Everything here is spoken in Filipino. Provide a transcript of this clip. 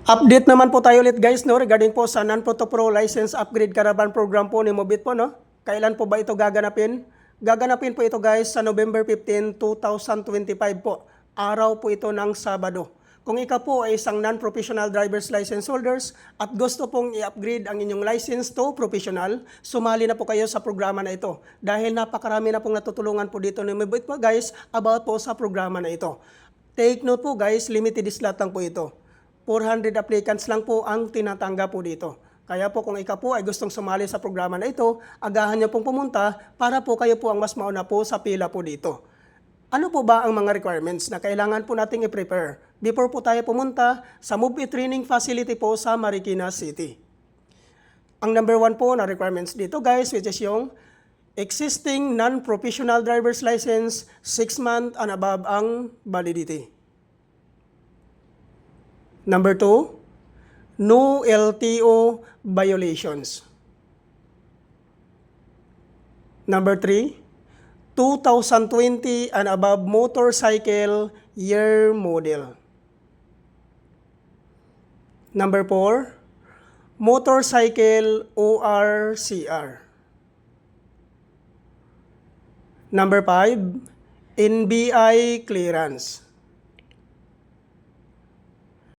Update naman po tayo ulit guys no regarding po sa Non-Proto Pro License Upgrade Caravan Program po ni Mobit po no. Kailan po ba ito gaganapin? Gaganapin po ito guys sa November 15, 2025 po. Araw po ito ng Sabado. Kung ikaw po ay isang non-professional driver's license holders at gusto pong i-upgrade ang inyong license to professional, sumali na po kayo sa programa na ito. Dahil napakarami na pong natutulungan po dito ni Mobit po guys about po sa programa na ito. Take note po guys, limited slot lang po ito. 400 applicants lang po ang tinatanggap po dito. Kaya po kung ikaw po ay gustong sumali sa programa na ito, agahan niyo pong pumunta para po kayo po ang mas mauna po sa pila po dito. Ano po ba ang mga requirements na kailangan po nating i-prepare before po tayo pumunta sa Mobit Training Facility po sa Marikina City? Ang number 1 po na requirements dito guys, which is yung existing non-professional driver's license, 6 months and above ang validity. Number 2, no LTO violations. Number 3, 2020 and above motorcycle year model. Number 4, motorcycle ORCR. Number 5, NBI clearance.